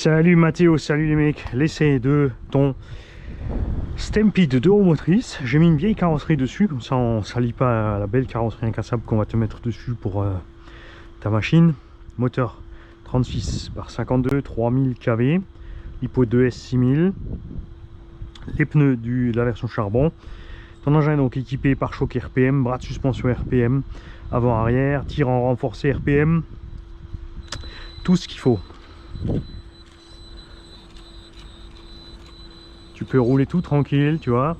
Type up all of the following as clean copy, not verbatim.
Salut Mathéo, salut les mecs. L'essai de ton Stampede 2 roues motrices. J'ai mis une vieille carrosserie dessus, comme ça on salit pas la belle carrosserie incassable qu'on va te mettre dessus pour ta machine. Moteur 36 par 52, 3000 kV, Lipo 2S 6000, les pneus de la version charbon. Ton engin est donc équipé par choc RPM, bras de suspension RPM, avant-arrière, tirant renforcé RPM, tout ce qu'il faut. Tu peux rouler tout tranquille, tu vois.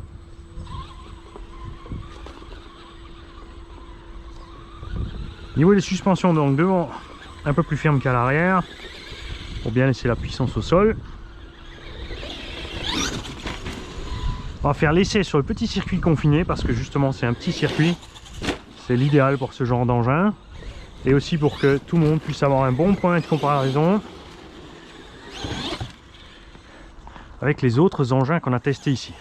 Niveau des suspensions, donc devant un peu plus ferme qu'à l'arrière pour bien laisser la puissance au sol. On va faire l'essai sur le petit circuit confiné parce que justement c'est un petit circuit, c'est l'idéal pour ce genre d'engin et aussi pour que tout le monde puisse avoir un bon point de comparaison avec les autres engins qu'on a testés ici.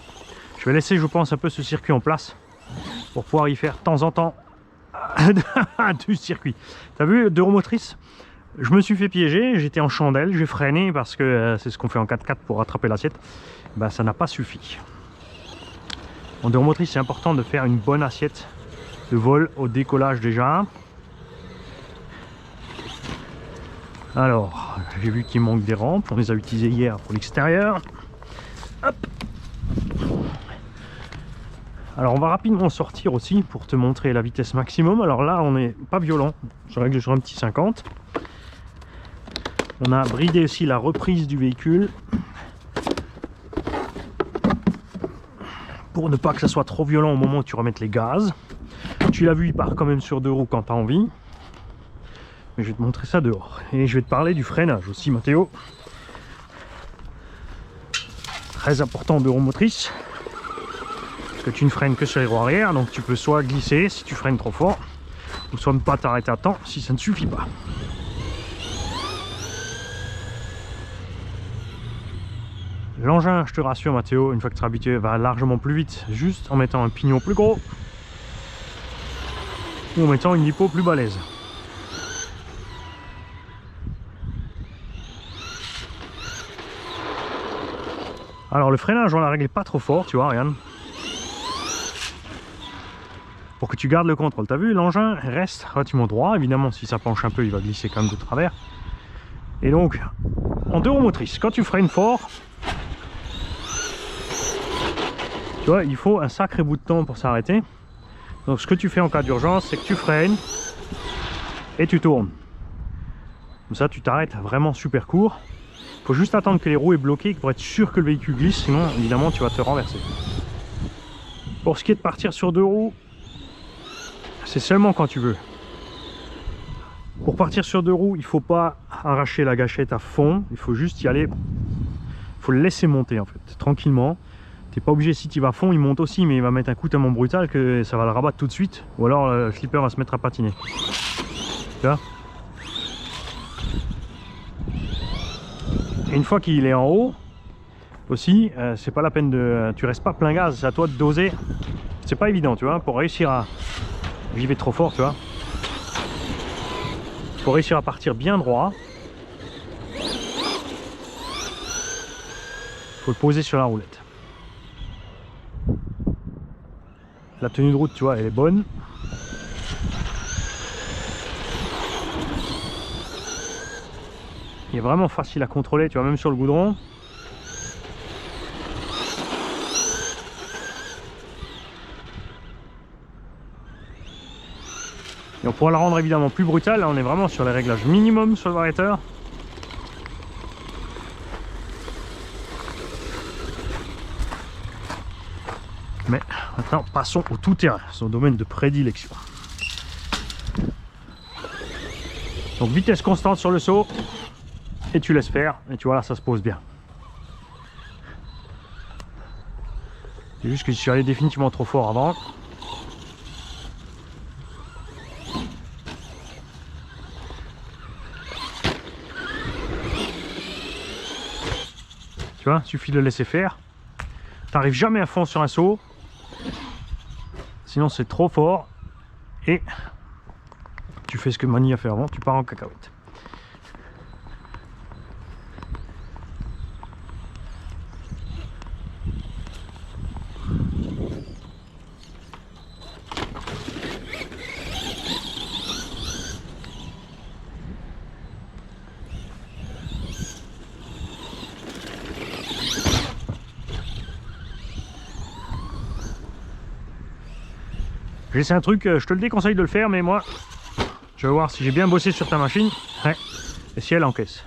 Je vais laisser, je pense, un peu ce circuit en place pour pouvoir y faire de temps en temps du circuit. T'as vu, deux roues motrices, je me suis fait piéger, j'étais en chandelle, j'ai freiné parce que c'est ce qu'on fait en 4x4 pour rattraper l'assiette. Ben, ça n'a pas suffi. En deux roues motrices, c'est important de faire une bonne assiette de vol au décollage déjà. Alors, j'ai vu qu'il manque des rampes, on les a utilisées hier pour l'extérieur. Hop. Alors on va rapidement sortir aussi pour te montrer la vitesse maximum. Alors là on n'est pas violent, je règle sur un petit 50. On a bridé aussi la reprise du véhicule pour ne pas que ça soit trop violent au moment où tu remettes les gaz. Tu l'as vu, il part quand même sur deux roues quand tu as envie. Mais je vais te montrer ça dehors. Et je vais te parler du freinage aussi, Mathéo. Très important de roues motrices. Parce que tu ne freines que sur les roues arrière. Donc tu peux soit glisser si tu freines trop fort, ou soit ne pas t'arrêter à temps si ça ne suffit pas. L'engin, je te rassure Mathéo, une fois que tu seras habitué, va largement plus vite. Juste en mettant un pignon plus gros. Ou en mettant une lipo plus balèze. Alors le freinage, on la règle pas trop fort, tu vois, regarde. Pour que tu gardes le contrôle. T'as vu, l'engin reste relativement droit. Évidemment, si ça penche un peu, il va glisser quand même de travers. Et donc, en deux roues motrices, quand tu freines fort, tu vois, il faut un sacré bout de temps pour s'arrêter. Donc ce que tu fais en cas d'urgence, c'est que tu freines et tu tournes. Comme ça, tu t'arrêtes vraiment super court. Il faut juste attendre que les roues aient bloqué pour être sûr que le véhicule glisse, sinon évidemment tu vas te renverser. Pour ce qui est de partir sur deux roues, c'est seulement quand tu veux. Pour partir sur deux roues, il ne faut pas arracher la gâchette à fond, il faut juste y aller, il faut le laisser monter en fait, tranquillement. Tu n'es pas obligé, si tu vas à fond, il monte aussi, mais il va mettre un coup tellement brutal que ça va le rabattre tout de suite, ou alors le slipper va se mettre à patiner. Tu vois ? Et une fois qu'il est en haut, aussi, c'est pas la peine de... Tu restes pas plein gaz, c'est à toi de doser. C'est pas évident, tu vois, pour réussir à... J'y vais trop fort, tu vois. Pour réussir à partir bien droit, faut le poser sur la roulette. La tenue de route, tu vois, elle est bonne. Il est vraiment facile à contrôler, tu vois, même sur le goudron. Et on pourra la rendre évidemment plus brutale. Là, on est vraiment sur les réglages minimum sur le variateur. Mais maintenant, passons au tout-terrain, son domaine de prédilection. Donc vitesse constante sur le saut. Et tu laisses faire, et tu vois là ça se pose bien. C'est juste que je suis allé définitivement trop fort avant. Tu vois, suffit de le laisser faire. T'arrives jamais à fond sur un saut. Sinon c'est trop fort. Et tu fais ce que Mani a fait avant, tu pars en cacahuète. c'est un truc, je te le déconseille de le faire, mais moi, je vais voir si j'ai bien bossé sur ta machine. Ouais. Et si elle encaisse.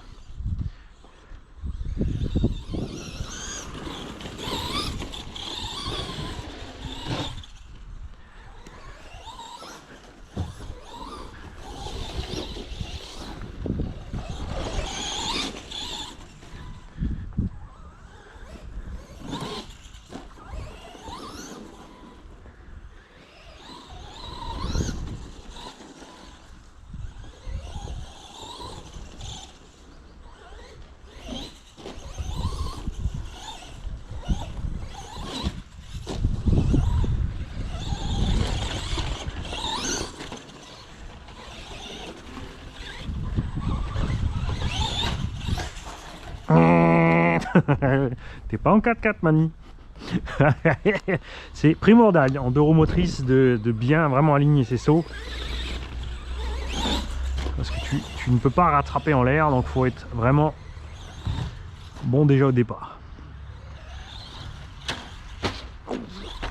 T'es pas en 4x4, Mani. C'est primordial en neuromotrice de bien vraiment aligner ses sauts. Parce que tu ne peux pas rattraper en l'air, donc il faut être vraiment bon déjà au départ.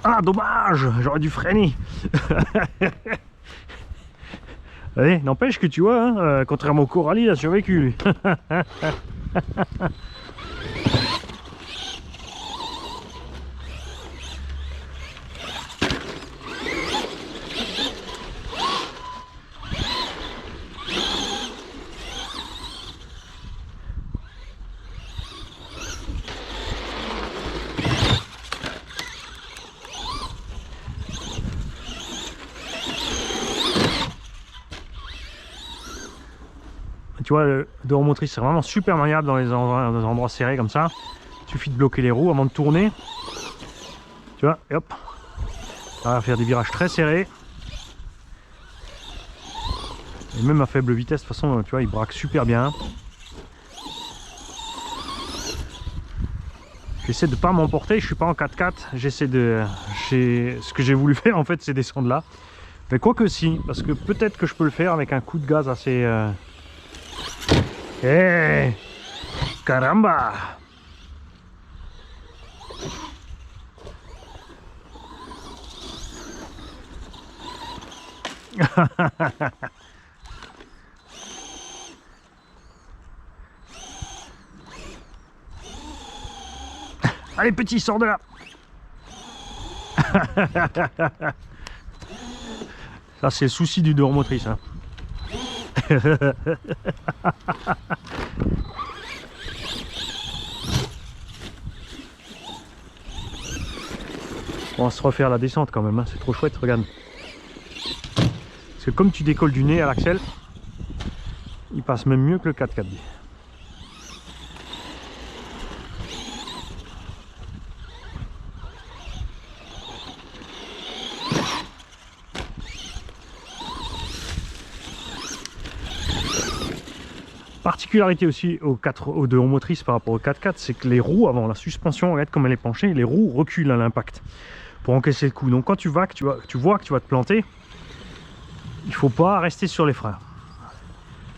Ah, dommage, j'aurais dû freiner. Allez, n'empêche que tu vois, hein, contrairement au Coralie, il a survécu lui. Tu vois, le neuromotrice c'est vraiment super maniable dans les endroits serrés comme ça. Il suffit de bloquer les roues avant de tourner. Tu vois, et hop. On va faire des virages très serrés. Et même à faible vitesse, de toute façon, tu vois, il braque super bien. J'essaie de pas m'emporter, je suis pas en 4x4. J'essaie de... Ce que j'ai voulu faire en fait, c'est descendre là. Mais quoi que si, parce que peut-être que je peux le faire avec un coup de gaz assez... Hey, caramba! Allez petit, sors de là! Ça c'est le souci du neuromotrice. Hein. On va se refaire la descente quand même, hein. C'est trop chouette, regarde. Parce que comme tu décolles du nez à l'axel, il passe même mieux que le 4x4. Particularité aussi aux deux roues motrices par rapport au 4x4, c'est que les roues avant la suspension, regarde comme elle est penchée, les roues reculent à l'impact pour encaisser le coup. Donc quand tu vois que tu vas te planter, il faut pas rester sur les freins.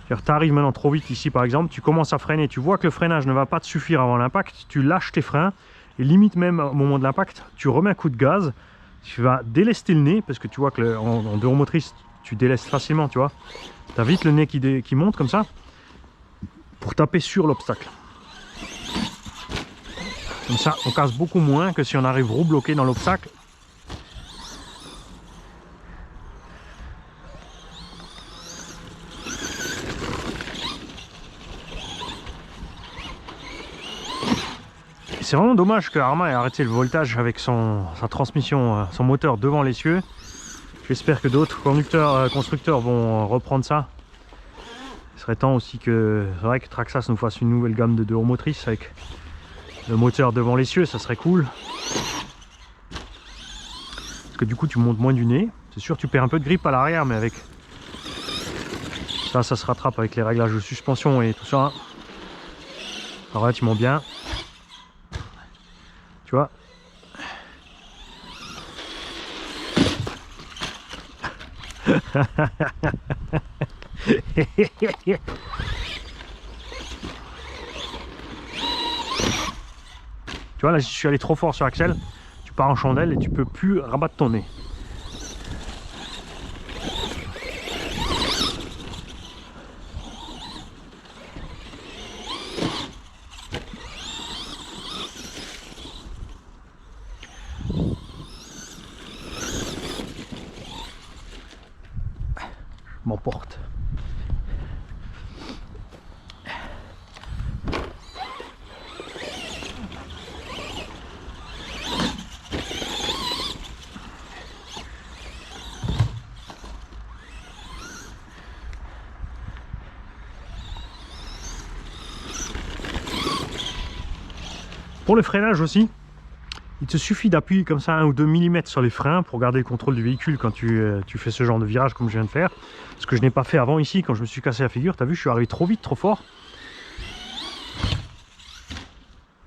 Tu arrives maintenant trop vite ici par exemple, tu commences à freiner, tu vois que le freinage ne va pas te suffire avant l'impact, tu lâches tes freins et limite même au moment de l'impact, tu remets un coup de gaz, tu vas délester le nez parce que tu vois que en deux roues motrices, tu délestes facilement, tu vois. Tu as vite le nez qui monte comme ça. Pour taper sur l'obstacle. Comme ça, on casse beaucoup moins que si on arrive roue bloquée dans l'obstacle. C'est vraiment dommage que Arrma ait arrêté le voltage avec sa transmission, son moteur devant l'essieu. J'espère que d'autres constructeurs vont reprendre ça. Il serait temps aussi que, c'est vrai que Traxxas nous fasse une nouvelle gamme de deux roues motrices avec le moteur devant l'essieu, ça serait cool. Parce que du coup tu montes moins du nez. C'est sûr tu perds un peu de grippe à l'arrière, mais avec ça se rattrape avec les réglages de suspension et tout ça. Relativement bien. Tu vois. Tu vois là je suis allé trop fort sur Axel, tu pars en chandelle et tu peux plus rabattre ton nez. m'emporte. Pour le freinage aussi, il te suffit d'appuyer comme ça 1 ou 2 mm sur les freins pour garder le contrôle du véhicule quand tu fais ce genre de virage comme je viens de faire. Ce que je n'ai pas fait avant ici quand je me suis cassé la figure. T'as vu, je suis arrivé trop vite, trop fort.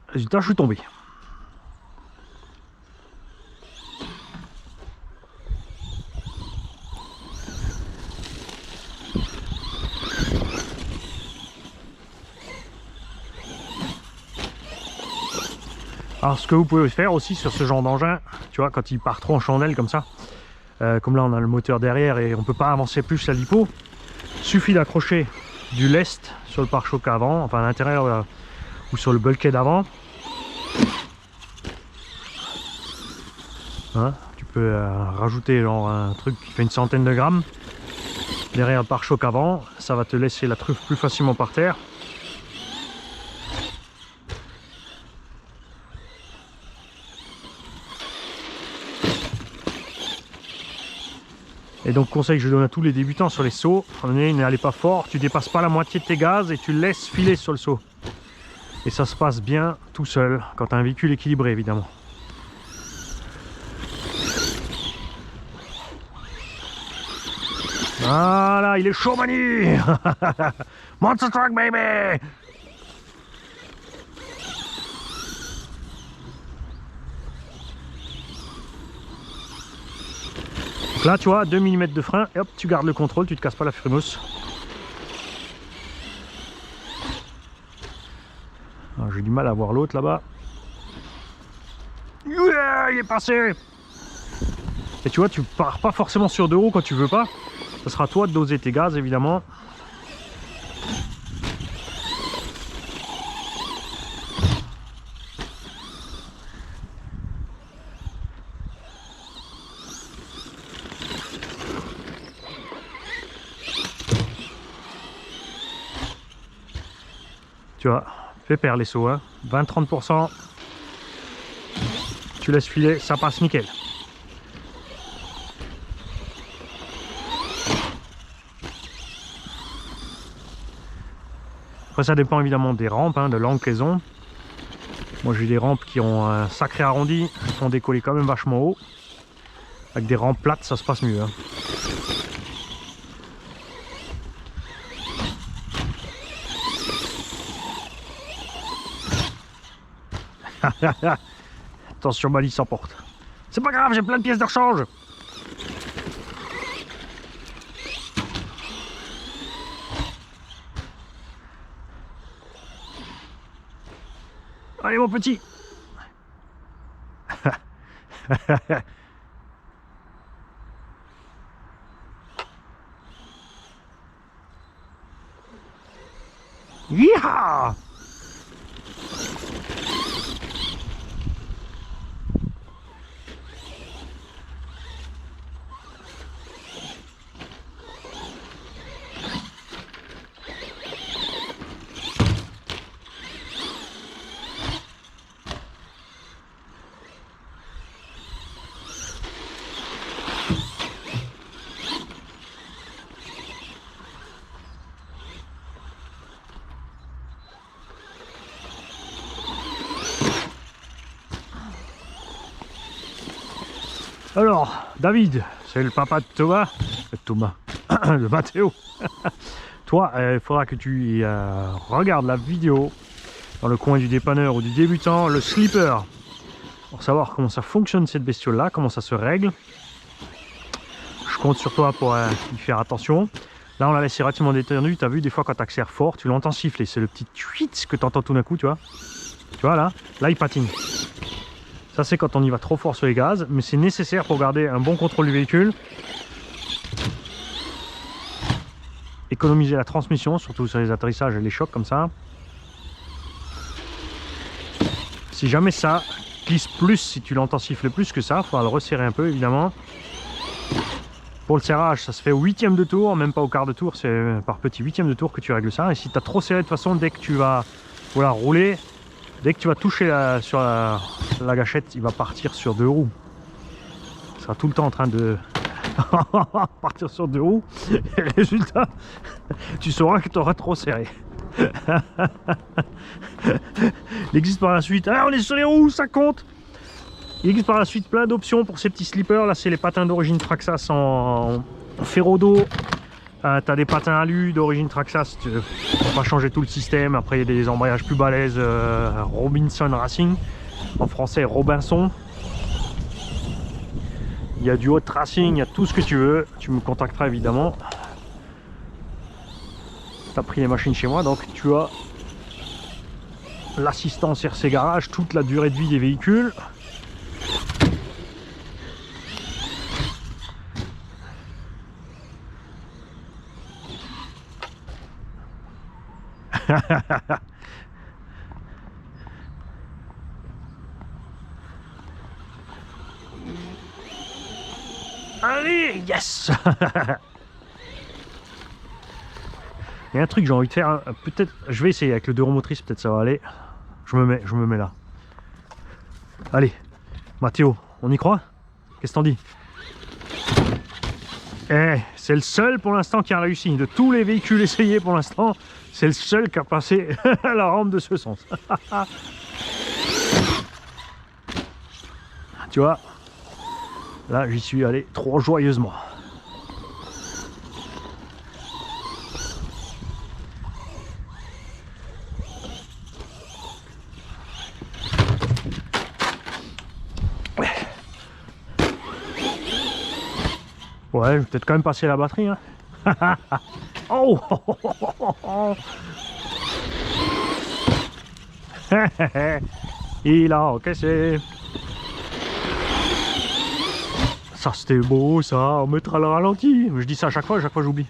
Résultat, je suis tombé. Alors ce que vous pouvez faire aussi sur ce genre d'engin, tu vois, quand il part trop en chandelle comme ça, comme là on a le moteur derrière et on peut pas avancer plus la lipo, suffit d'accrocher du lest sur le pare-choc avant, enfin à l'intérieur ou sur le bulkhead avant. Hein, tu peux rajouter genre un truc qui fait une centaine de grammes derrière le pare-choc avant, ça va te laisser la truffe plus facilement par terre. Et donc conseil que je donne à tous les débutants sur les sauts, n'allez pas fort, tu dépasses pas la moitié de tes gaz et tu laisses filer sur le saut. Et ça se passe bien tout seul, quand tu as un véhicule équilibré évidemment. Voilà, il est chaud Manu. Monster Truck baby. Donc là tu vois, 2 mm de frein, et hop, tu gardes le contrôle, tu te casses pas la frimousse. J'ai du mal à voir l'autre là-bas. Yeah, il est passé. Et tu vois, tu pars pas forcément sur 2 roues quand tu veux pas. Ce sera à toi de doser tes gaz évidemment. Tu vois, fais perdre les sauts, hein. 20-30%. Tu laisses filer, ça passe nickel. Après ça dépend évidemment des rampes, hein, de l'enclaison. Moi j'ai des rampes qui ont un sacré arrondi, qui font décoller quand même vachement haut. Avec des rampes plates ça se passe mieux. Hein. Attention, Mali s'emporte. C'est pas grave, j'ai plein de pièces de rechange. Allez mon petit. Yeehaw! Alors, David, c'est le papa de Thomas, de Mathéo. Toi, il faudra que tu regardes la vidéo dans le coin du dépanneur ou du débutant, le slipper, pour savoir comment ça fonctionne cette bestiole-là, comment ça se règle. Je compte sur toi pour y faire attention. Là, on l'a laissé relativement détendu. Tu as vu, des fois, quand tu accélères fort, tu l'entends siffler. C'est le petit tweet que tu entends tout d'un coup, tu vois. Tu vois, là il patine. Ça c'est quand on y va trop fort sur les gaz, mais c'est nécessaire pour garder un bon contrôle du véhicule. Économiser la transmission, surtout sur les atterrissages et les chocs comme ça. Si jamais ça glisse plus, si tu l'entends siffler plus que ça, il faudra le resserrer un peu évidemment. Pour le serrage, ça se fait au 8e de tour, même pas au quart de tour, c'est par petit 8e de tour que tu règles ça. Et si tu as trop serré, de toute façon, dès que tu vas voilà, rouler, dès que tu vas toucher sur la gâchette, il va partir sur 2 roues. Il sera tout le temps en train de partir sur 2 roues. Et le résultat, tu sauras que tu auras trop serré. Il existe par la suite, ah, on est sur les roues, ça compte. Il existe par la suite plein d'options pour ces petits slippers. Là, c'est les patins d'origine Traxxas en ferrodo. Tu as des patins alu d'origine Traxxas. On va changer tout le système. Après, il y a des embrayages plus balèzes. Robinson Racing. En français, Robinson. Il y a du Hot Racing. Il y a tout ce que tu veux. Tu me contacteras évidemment. Tu as pris les machines chez moi. Donc, tu as l'assistance RC Garage. Toute la durée de vie des véhicules. Allez, yes. Il y a un truc que j'ai envie de faire, peut-être, je vais essayer avec le 2 roues motrices, peut-être ça va aller. Je me mets là. Allez, Mathéo, on y croit? Qu'est-ce que t'en dis? Eh, c'est le seul pour l'instant qui a réussi. De tous les véhicules essayés pour l'instant, c'est le seul qui a passé la rampe de ce sens. Tu vois, là j'y suis allé trop joyeusement. Ouais, je vais peut-être quand même passer la batterie. Hein. Oh, il a encaissé. Ça c'était beau ça, on mettra le ralenti. Je dis ça à chaque fois j'oublie.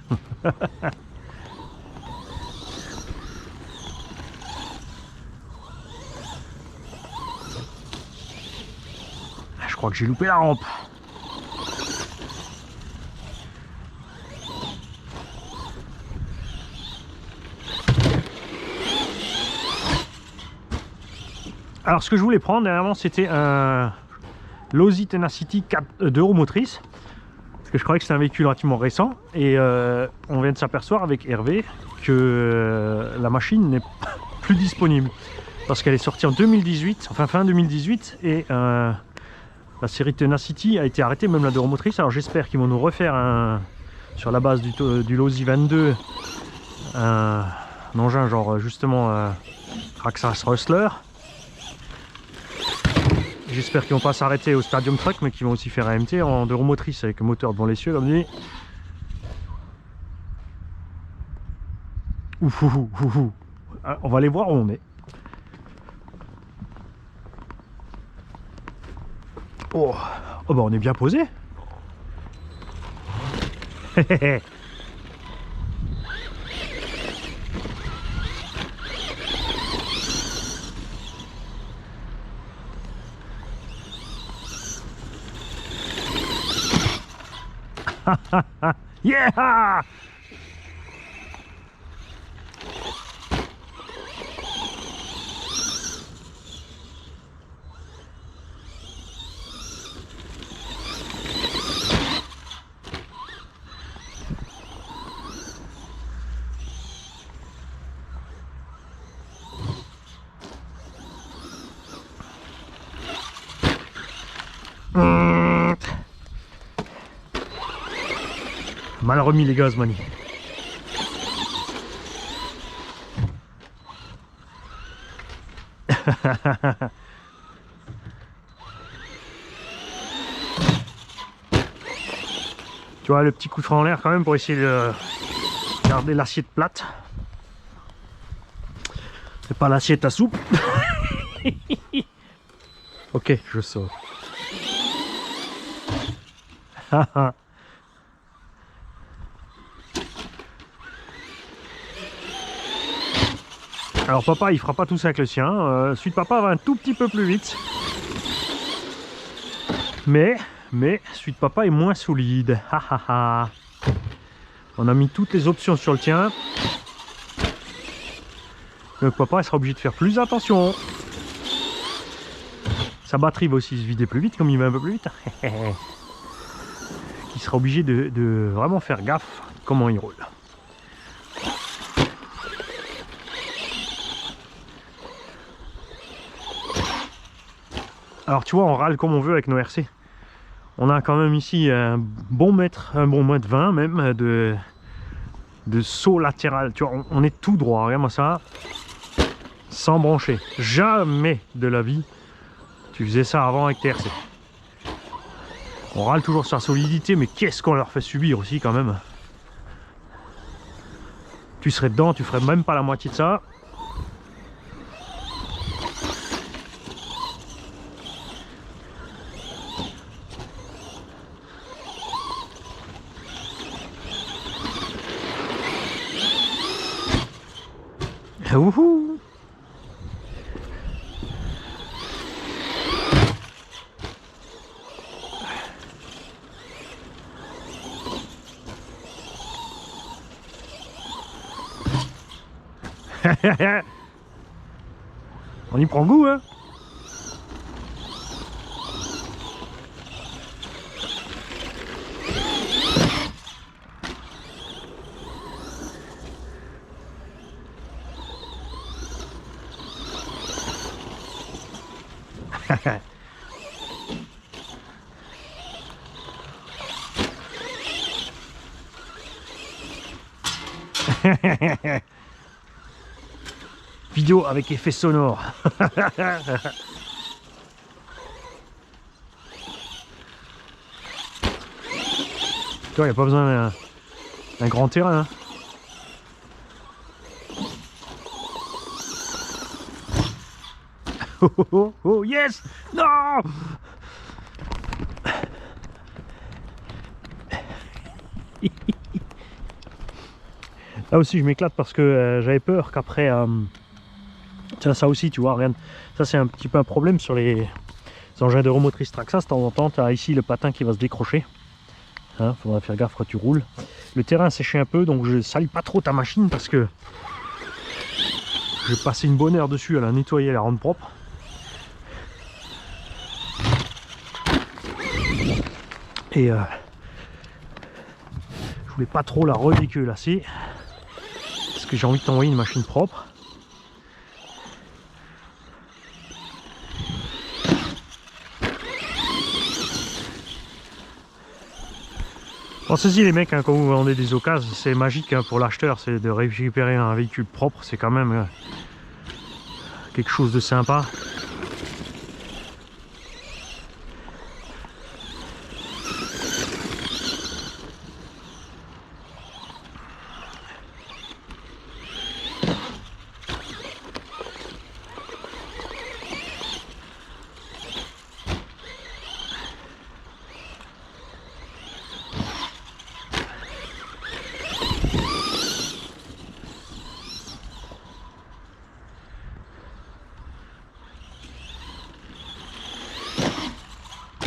Je crois que j'ai loupé la rampe. Alors ce que je voulais prendre dernièrement c'était un Losi Tenacity 2 roues motrices. Parce que je croyais que c'était un véhicule relativement récent. Et on vient de s'apercevoir avec Hervé que la machine n'est plus disponible. Parce qu'elle est sortie en 2018, enfin fin 2018. Et la série Tenacity a été arrêtée, même la 2 roues motrices. Alors j'espère qu'ils vont nous refaire sur la base du Losi 22 un engin genre justement Traxxas Rustler. J'espère qu'ils vont pas s'arrêter au Stadium Truck, mais qu'ils vont aussi faire AMT en 2 roues motrices avec le moteur devant les cieux, comme dit. Ouf, ouf, ouf, ouf. On va aller voir où on est. Oh, oh bah on est bien posé. Yeah! Mal remis les gaz, Mani. Tu vois le petit coup de frein en l'air quand même pour essayer de garder l'assiette plate. C'est pas l'assiette à soupe. Ok, je sors. Alors papa il fera pas tout ça avec le sien, celui de papa va un tout petit peu plus vite. Mais mais celui de papa est moins solide. On a mis toutes les options sur le tien. Donc papa il sera obligé de faire plus attention. Sa batterie va aussi se vider plus vite, comme il va un peu plus vite. Il sera obligé de vraiment faire gaffe comment il roule. Alors tu vois, on râle comme on veut avec nos RC. On a quand même ici un bon mètre 20 même de saut latéral. Tu vois, on est tout droit, regarde-moi ça. Sans brancher. Jamais de la vie tu faisais ça avant avec tes RC. On râle toujours sur la solidité, mais qu'est-ce qu'on leur fait subir aussi quand même. Tu serais dedans, tu ferais même pas la moitié de ça. Wouhou! On y prend goût, hein? Vidéo avec effet sonore. Il n'y a pas besoin d'un grand terrain. Hein. Oh, oh, oh, oh, yes! Non! Là aussi je m'éclate parce que j'avais peur qu'après tiens, ça aussi tu vois, regarde, ça c'est un petit peu un problème sur les engins de remotrice Traxxas. De temps en temps tu as ici le patin qui va se décrocher, hein, faudra faire gaffe quand tu roules. Le terrain a séché un peu, donc je salis pas trop ta machine parce que je vais passer une bonne heure dessus à la nettoyer, à la rendre propre. Et je voulais pas trop la redégueulasser parce que j'ai envie de t'envoyer une machine propre. Pensez-y les mecs, hein, quand vous vendez des occasions, c'est magique hein, pour l'acheteur, c'est de récupérer un véhicule propre, c'est quand même quelque chose de sympa.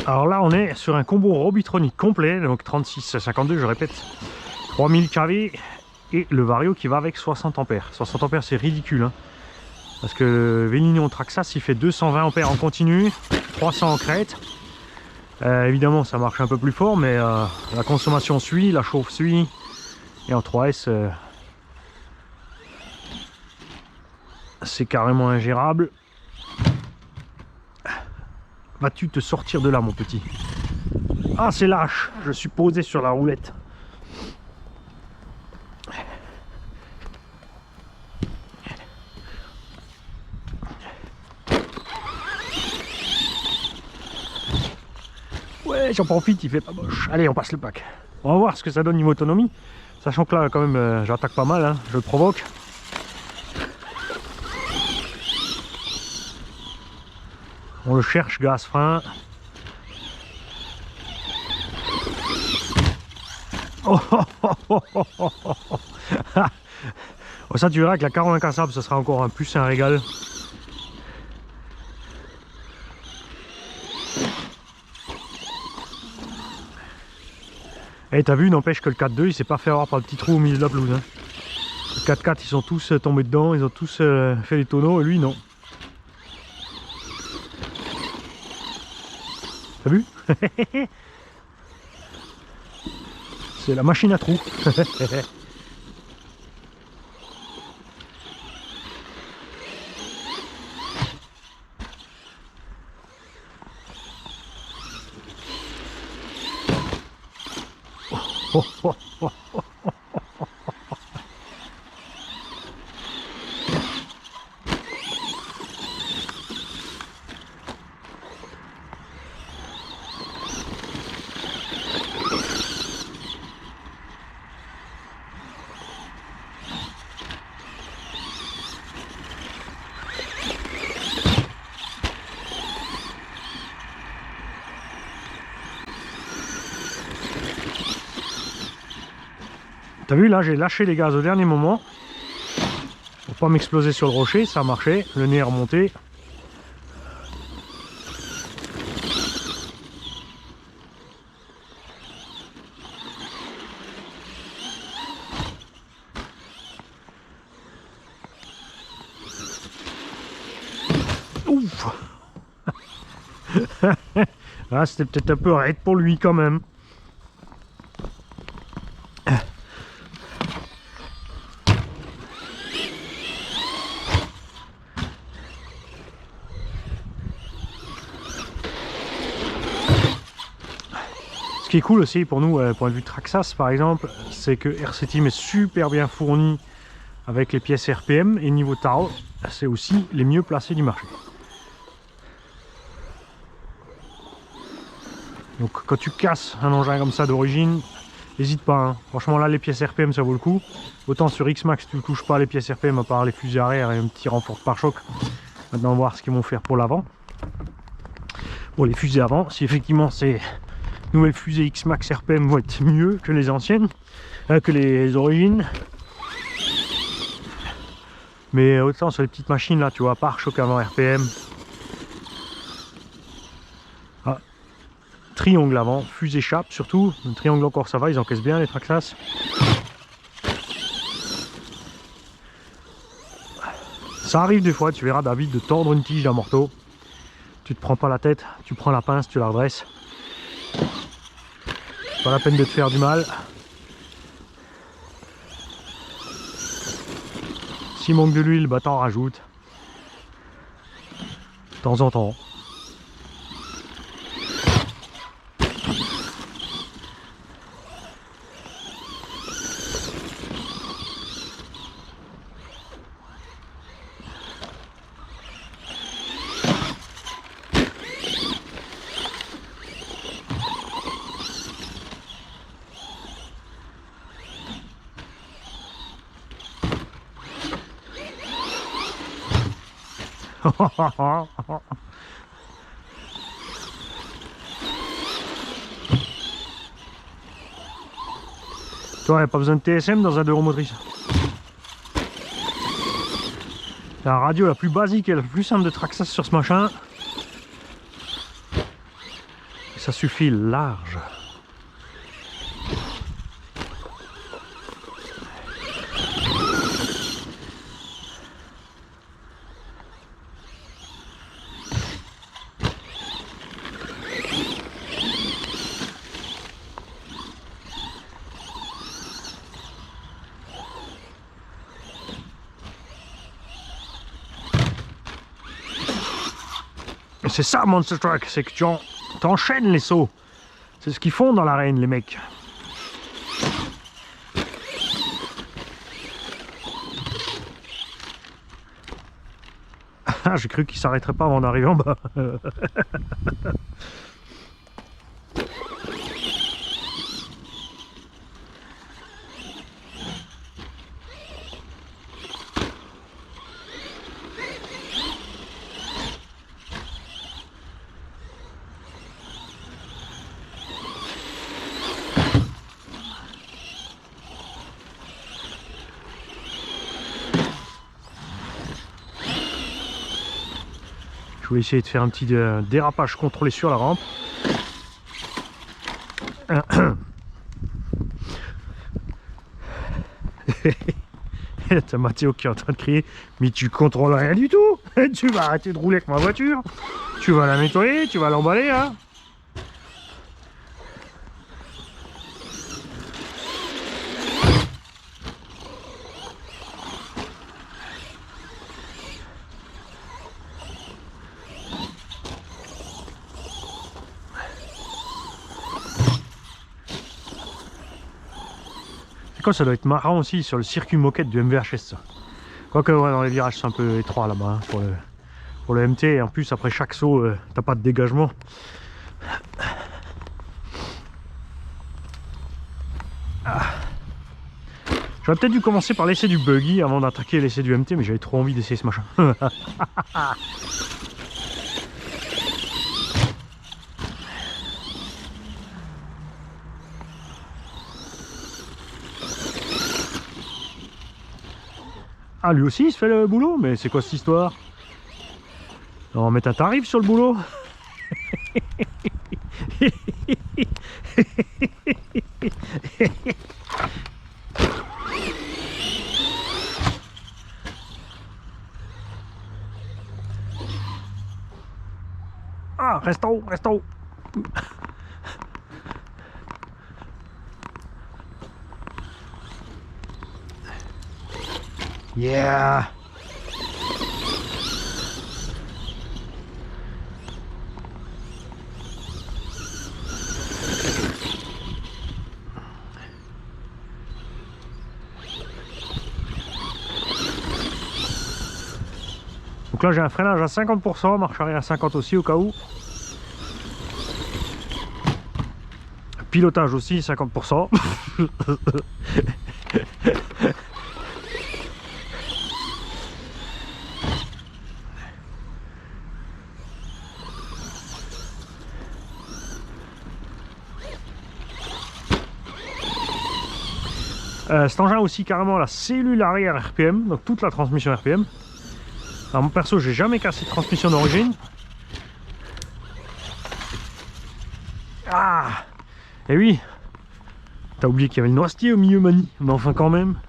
Alors là on est sur un combo Robitronic complet, donc 36-52 je répète, 3000 kV et le Vario qui va avec 60 ampères. 60 ampères c'est ridicule hein, parce que le Vélinion Traxxas il fait 220 ampères en continu, 300 en crête. Évidemment ça marche un peu plus fort mais la consommation suit, la chauffe suit et en 3S c'est carrément ingérable. Vas-tu te sortir de là mon petit? Ah c'est lâche, je suis posé sur la roulette. Ouais j'en profite, il fait pas moche. Allez on passe le pack. On va voir ce que ça donne niveau autonomie. Sachant que là quand même j'attaque pas mal, hein. Je le provoque. On le cherche, gaz, frein. Oh, oh, oh, oh, oh, oh, oh. Ça tu verras que la caron incassable ça sera encore un plus un régal. Et t'as vu, n'empêche que le 4-2 il s'est pas fait avoir par le petit trou au milieu de la pelouse. Hein. Le 4-4 ils sont tous tombés dedans, ils ont tous fait les tonneaux et lui non. T'as vu? C'est la machine à trous. Oh, oh, oh, oh. T'as vu là, j'ai lâché les gaz au dernier moment pour pas m'exploser sur le rocher, ça a marché, le nez est remonté. Ouf. Là c'était peut-être un peu raide pour lui quand même. Ce qui est cool aussi pour nous, point de vue Traxxas par exemple, c'est que RC Team est super bien fourni avec les pièces RPM et niveau tarot, c'est aussi les mieux placés du marché. Donc quand tu casses un engin comme ça d'origine, n'hésite pas, hein. Franchement là les pièces RPM ça vaut le coup. Autant sur X-Max tu ne touches pas les pièces RPM à part les fusées arrière et un petit renfort de pare-choc. Maintenant on va voir ce qu'ils vont faire pour l'avant. Pour les fusées avant, si effectivement ces nouvelles fusées X-Max RPM vont être mieux que les anciennes, que les origines. Mais autant sur les petites machines là, tu vois, pare-choc avant RPM. Ah, triangle avant, fusée chape surtout. Le triangle encore ça va, ils encaissent bien les Traxxas. Ça arrive des fois, tu verras David, de tordre une tige d'un morteau. Tu te prends pas la tête, tu prends la pince, tu la redresses. Pas la peine de te faire du mal. S'il manque de l'huile, bah t'en rajoutes. De temps en temps. Toi, il n'y a pas besoin de TSM dans un 2 roues motrices. La radio la plus basique et la plus simple de Traxxas sur ce machin. Et ça suffit large. C'est ça Monster Truck, c'est que tu enchaînes les sauts. C'est ce qu'ils font dans l'arène les mecs. Ah, j'ai cru qu'il s'arrêterait pas avant d'arriver en bas. Je vais essayer de faire un petit dérapage contrôlé sur la rampe. T'as Mathéo qui est en train de crier, mais tu contrôles rien du tout. Tu vas arrêter de rouler avec ma voiture. Tu vas la nettoyer, tu vas l'emballer, hein. C'est quoi, ça doit être marrant aussi sur le circuit moquette du MVHS, ça. Quoique ouais, dans les virages c'est un peu étroit là-bas hein, pour le MT, et en plus après chaque saut t'as pas de dégagement. Ah. J'aurais peut-être dû commencer par l'essai du buggy avant d'attaquer l'essai du MT, mais j'avais trop envie d'essayer ce machin. Ah, lui aussi il se fait le boulot, mais c'est quoi cette histoire? Non mais t'arrives sur le boulot. Ah, reste en haut, reste en haut. Yeah. Donc là j'ai un freinage à 50%, marche arrière à 50 aussi au cas où. Pilotage aussi 50%. Cet engin a aussi carrément la cellule arrière RPM, donc toute la transmission RPM. Alors mon perso, j'ai jamais cassé de transmission d'origine. Ah, et oui, t'as oublié qu'il y avait le noisetier au milieu, Mani, mais enfin quand même.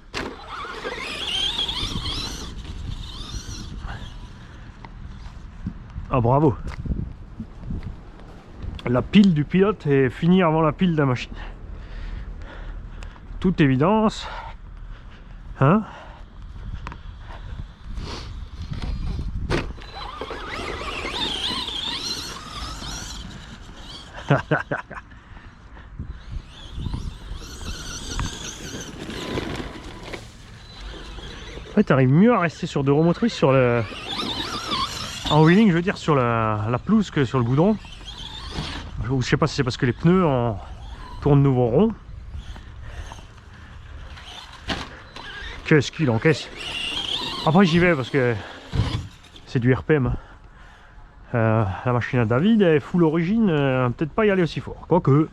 Ah bravo. La pile du pilote est finie avant la pile de la machine. Toute évidence, hein. En fait, t'arrives mieux à rester sur deux roues motrices sur le... en wheeling, je veux dire, sur la pelouse que sur le goudron. Je sais pas si c'est parce que les pneus tournent de nouveau rond. Qu'est-ce qu'il encaisse. Après j'y vais parce que c'est du RPM. La machine à David est full origine, peut-être pas y aller aussi fort. Quoique,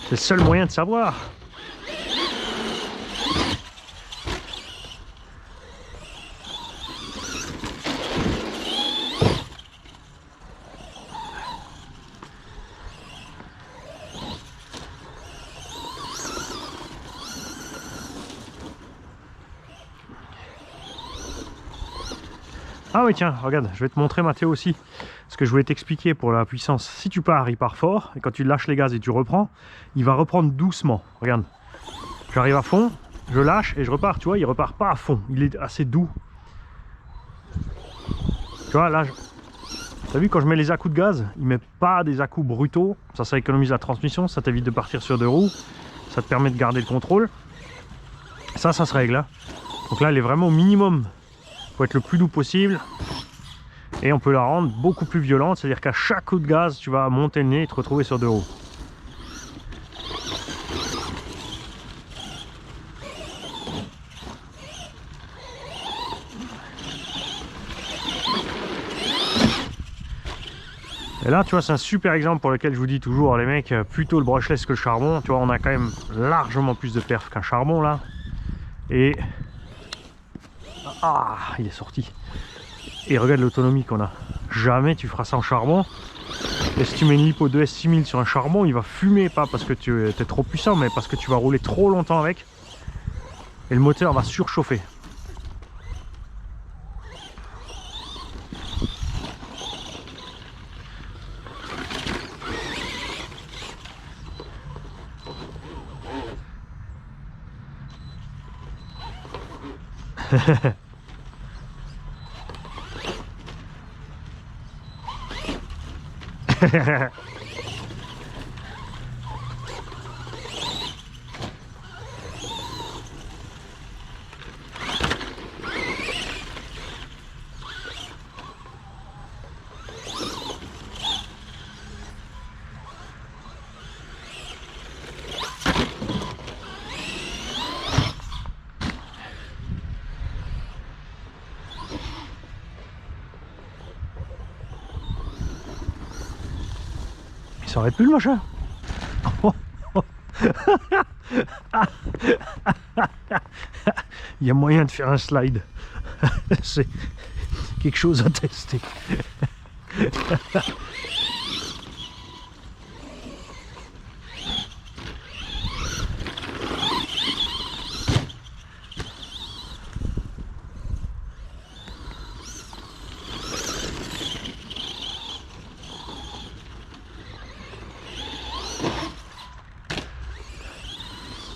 c'est le seul moyen de savoir. Ah oui tiens, regarde, je vais te montrer Mathéo aussi ce que je voulais t'expliquer pour la puissance. Si tu pars, il part fort, et quand tu lâches les gaz et tu reprends, il va reprendre doucement. Regarde, j'arrive à fond, je lâche et je repars, tu vois, il repart pas à fond, il est assez doux. Tu vois, là, t'as vu quand je mets les à-coups de gaz, il met pas des à-coups brutaux, ça économise la transmission, ça t'évite de partir sur deux roues, ça te permet de garder le contrôle. Ça se règle, hein. Donc là, elle est vraiment au minimum. Faut être le plus doux possible et on peut la rendre beaucoup plus violente, c'est à dire qu'à chaque coup de gaz tu vas monter le nez et te retrouver sur deux roues. Et là tu vois, c'est un super exemple pour lequel je vous dis toujours les mecs, plutôt le brushless que le charbon. Tu vois, on a quand même largement plus de perf qu'un charbon là. Et ah, il est sorti. Et regarde l'autonomie qu'on a. Jamais tu feras ça en charbon. Et si tu mets une lipo 2S6000 sur un charbon, il va fumer, pas parce que tu es trop puissant, mais parce que tu vas rouler trop longtemps avec. et le moteur va surchauffer. Il s'arrête plus le machin. Il y a moyen de faire un slide. C'est quelque chose à tester.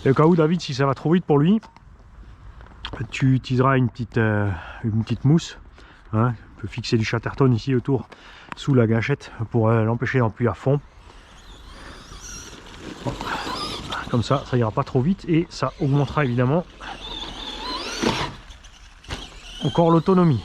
Et au cas où, David, si ça va trop vite pour lui, tu utiliseras une petite mousse. Hein, tu peux fixer du Chatterton ici autour, sous la gâchette, pour l'empêcher d'empuyer à fond. Bon. Comme ça ira pas trop vite et ça augmentera évidemment encore l'autonomie.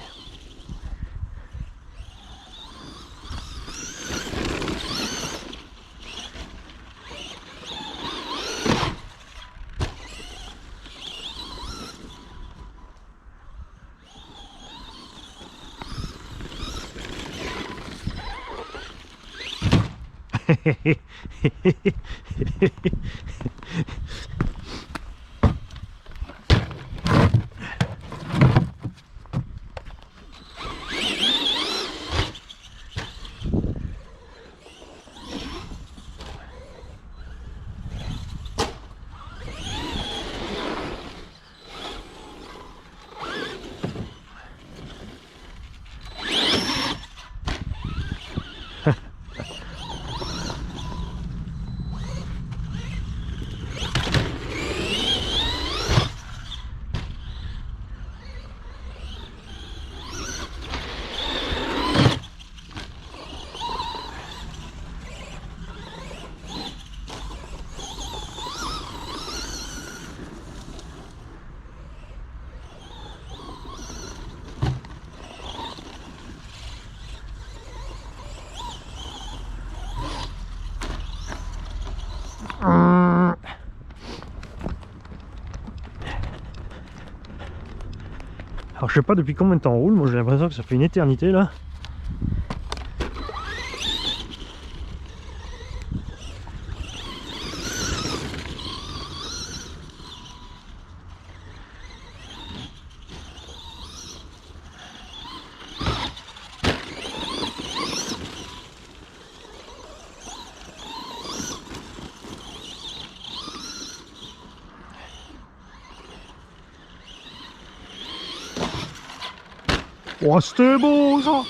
Alors je sais pas depuis combien de temps on roule, moi j'ai l'impression que ça fait une éternité là. Oh, c'était beau ça!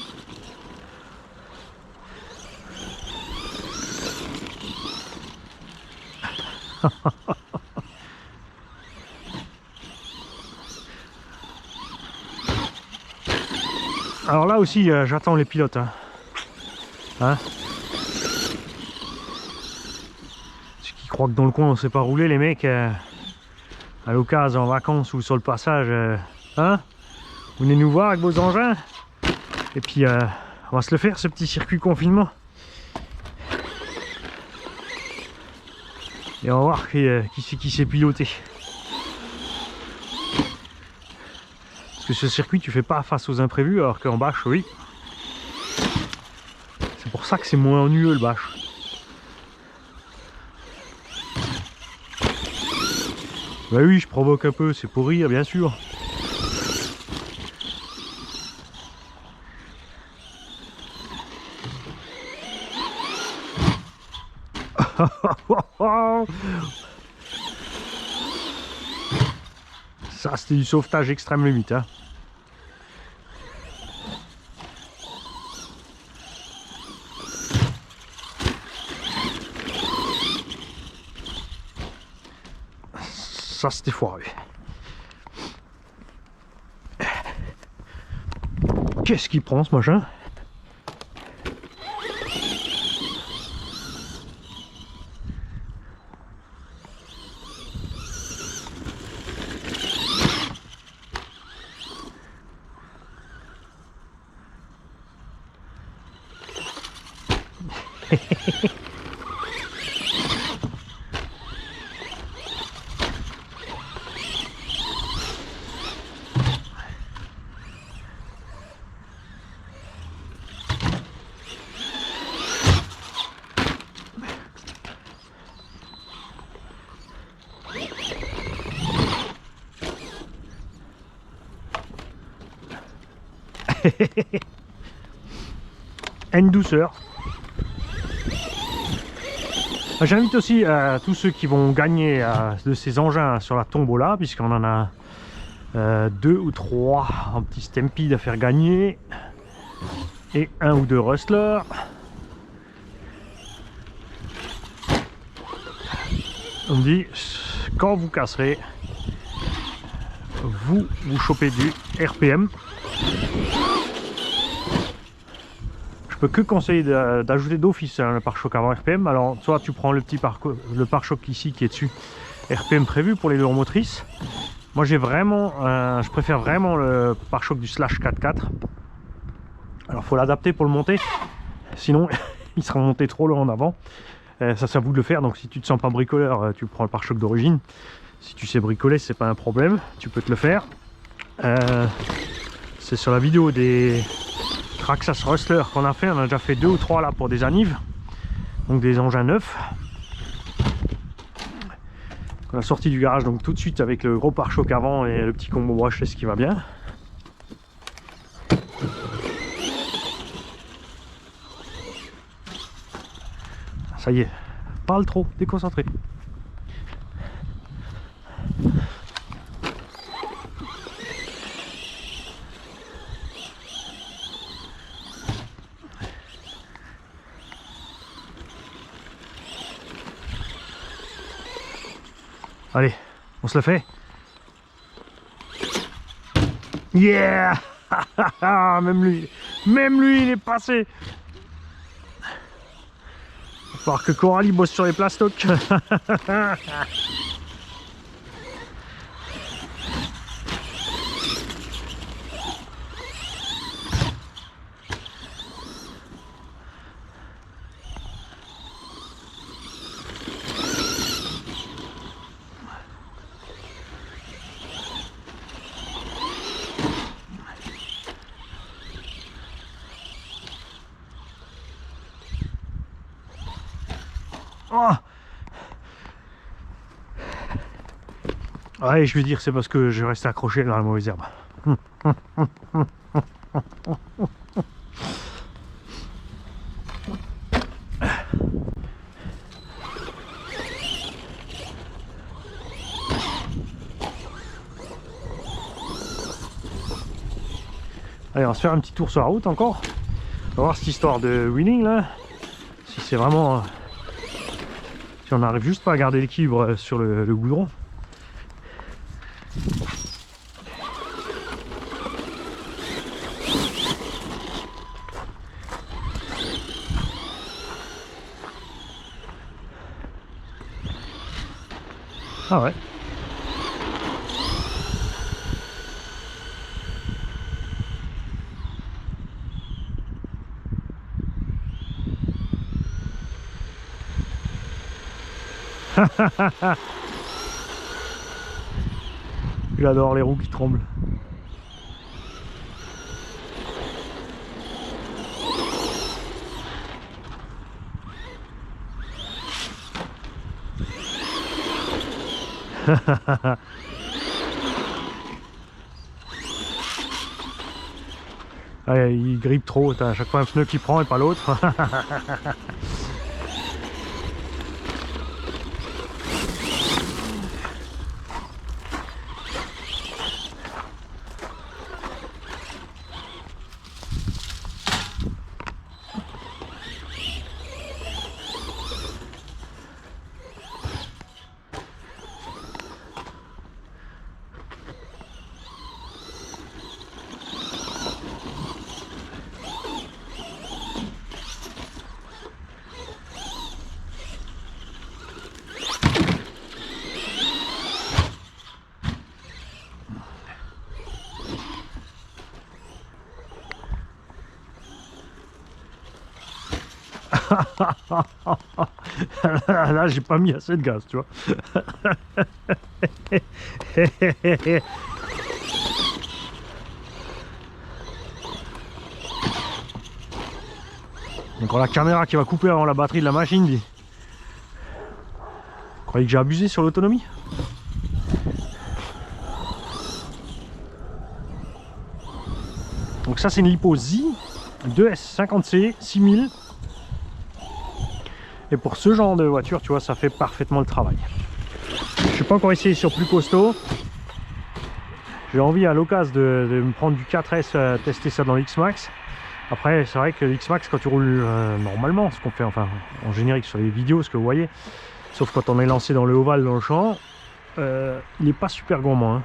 Alors là aussi, j'attends les pilotes. Hein? Ceux qui croient que dans le coin on sait pas rouler, les mecs, à l'occasion, en vacances ou sur le passage, hein? Vous venez nous voir avec vos engins et puis on va se le faire ce petit circuit confinement et on va voir qui sait piloter, parce que ce circuit tu fais pas face aux imprévus, alors qu'en bâche oui, c'est pour ça que c'est moins ennuyeux le bâche. Bah oui, je provoque un peu, c'est pour rire bien sûr. Ça, c'était du sauvetage extrême limite. Hein. Ça, c'était foiré. Qu'est-ce qu'il prend ce machin? Une douceur. J'invite aussi tous ceux qui vont gagner de ces engins sur la tombola, puisqu'on en a 2 ou 3 en petit Stampede à faire gagner et 1 ou 2 rustlers. On me dit, quand vous casserez, vous chopez du RPM. Je peux que conseiller d'ajouter d'office le pare-choc avant RPM. Alors soit tu prends le pare-choc ici qui est dessus, RPM prévu pour les lourds motrices. Moi j'ai vraiment, je préfère vraiment le pare-choc du Slash 4x4. Alors faut l'adapter pour le monter, sinon il sera monté trop loin en avant. Ça c'est à vous de le faire, donc si tu te sens pas bricoleur, tu prends le pare-choc d'origine. Si tu sais bricoler, c'est pas un problème, tu peux te le faire. C'est sur la vidéo des Traxxas Rustler qu'on a fait, on a déjà fait 2 ou 3 là pour des anives, donc des engins neufs. On a sorti du garage donc tout de suite avec le gros pare-choc avant et le petit combo brushless qui va bien. Ça y est, parle trop, déconcentré. Allez, on se le fait. Yeah. Même lui, il est passé. Il va falloir que Coralie bosse sur les plastocs. Oh, ouais, je vais dire c'est parce que je reste accroché dans la mauvaise herbe. Allez, on va se faire un petit tour sur la route encore. On va voir cette histoire de wheeling là. Si c'est vraiment... si on n'arrive juste pas à garder l'équilibre sur le goudron. Ah ouais. Il adore les roues qui tremblent. Ouais, il grippe trop, t'as à chaque fois un pneu qui prend et pas l'autre. Là, j'ai pas mis assez de gaz, tu vois. Encore la caméra qui va couper avant la batterie de la machine, dit. Vous croyez que j'ai abusé sur l'autonomie? Donc ça c'est une Lipo Z 2S50C 6000. Et pour ce genre de voiture, tu vois, ça fait parfaitement le travail. Je ne suis pas encore essayé sur plus costaud. J'ai envie à l'occasion de me prendre du 4S, tester ça dans l'X-Max. Après, c'est vrai que l'X-Max, quand tu roules normalement, ce qu'on fait enfin en générique sur les vidéos, ce que vous voyez, sauf quand on est lancé dans le ovale, dans le champ, il n'est pas super gourmand. Hein.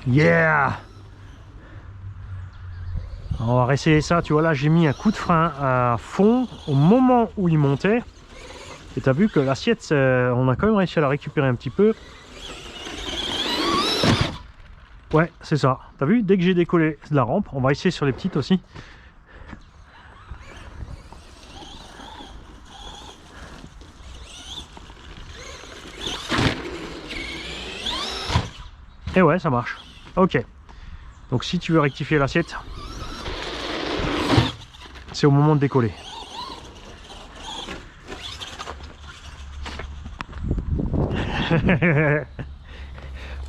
Yeah! On va réessayer ça, tu vois, là j'ai mis un coup de frein à fond au moment où il montait. Et tu as vu que l'assiette, on a quand même réussi à la récupérer un petit peu. Ouais, c'est ça. Tu as vu, dès que j'ai décollé de la rampe, on va essayer sur les petites aussi. Et ouais, ça marche. Ok. Donc si tu veux rectifier l'assiette, c'est au moment de décoller.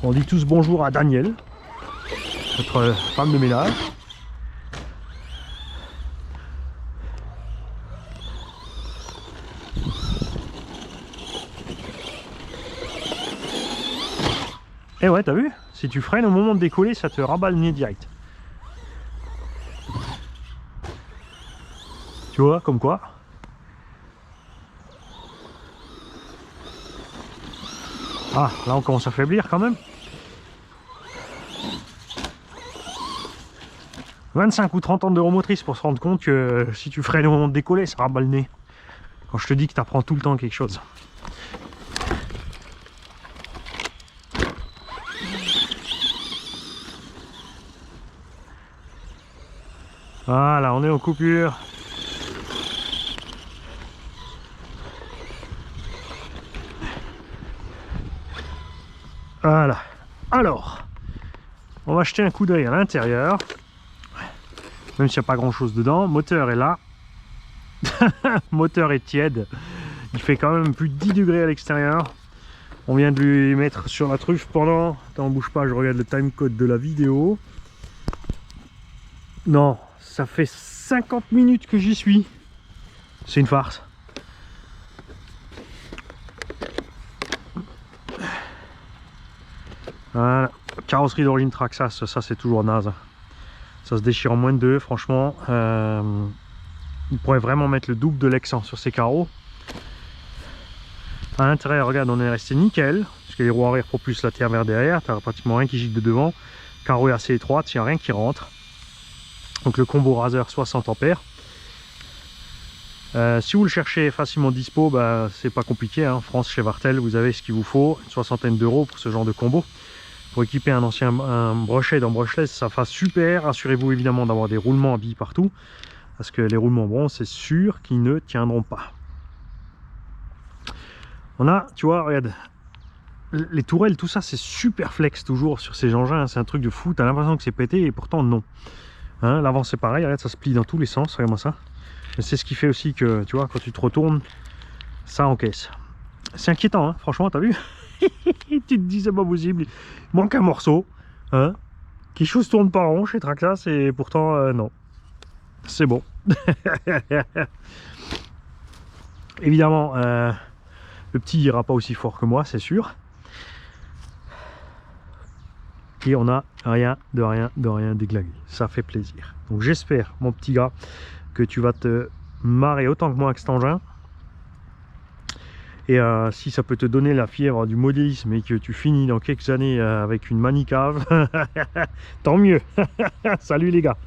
On dit tous bonjour à Daniel, notre femme de ménage. Et ouais, t'as vu? Si tu freines au moment de décoller, ça te rabat le nez direct. Tu vois, comme quoi. Ah, là on commence à faiblir quand même. 25 ou 30 ans de motrice pour se rendre compte que si tu freines au moment de décoller, ça rabat le nez. Quand je te dis que tu apprends tout le temps quelque chose. Voilà, on est en coupure. Voilà. Alors, on va jeter un coup d'œil à l'intérieur. Même s'il n'y a pas grand chose dedans. Moteur est là. Moteur est tiède. Il fait quand même plus de 10 degrés à l'extérieur. On vient de lui mettre sur la truffe pendant... Attends, bouge pas, je regarde le timecode de la vidéo. Non, ça fait 50 minutes que j'y suis. C'est une farce. Voilà. Carrosserie d'origine Traxxas, ça c'est toujours naze. Ça se déchire en moins de 2, franchement. Il pourrait vraiment mettre le double de l'excent sur ces carreaux. À l'intérieur, regarde, on est resté nickel. Parce que les roues arrière propulsent la terre vers derrière. Tu n'as pratiquement rien qui gicle de devant. Carreau est assez étroit, il n'y a rien qui rentre. Donc le combo Razer 60 ampères. Si vous le cherchez facilement dispo, bah, c'est pas compliqué. En France, chez Vartel, vous avez ce qu'il vous faut. Une soixantaine d'euros pour ce genre de combo. Pour équiper un brochet dans brushless, ça va super. Assurez-vous évidemment d'avoir des roulements à billes partout. Parce que les roulements bronze, c'est sûr qu'ils ne tiendront pas. On a, tu vois, regarde, les tourelles, tout ça, c'est super flex toujours sur ces engins. C'est un truc de fou. T'as l'impression que c'est pété et pourtant non. Hein, l'avant c'est pareil, regarde, ça se plie dans tous les sens. Regarde-moi ça. C'est ce qui fait aussi que, tu vois, quand tu te retournes, ça encaisse. C'est inquiétant, hein, franchement, t'as vu? Tu te dis, c'est pas possible. Il manque un morceau. Hein, quelque chose tourne pas rond chez Traxxas et pourtant, non. C'est bon. Évidemment, le petit ira pas aussi fort que moi, c'est sûr. et on a rien déglagué. Ça fait plaisir. Donc j'espère, mon petit gars, que tu vas te marrer autant que moi avec cet engin. Et si ça peut te donner la fièvre du modélisme et que tu finis dans quelques années avec une manicave, tant mieux. Salut les gars.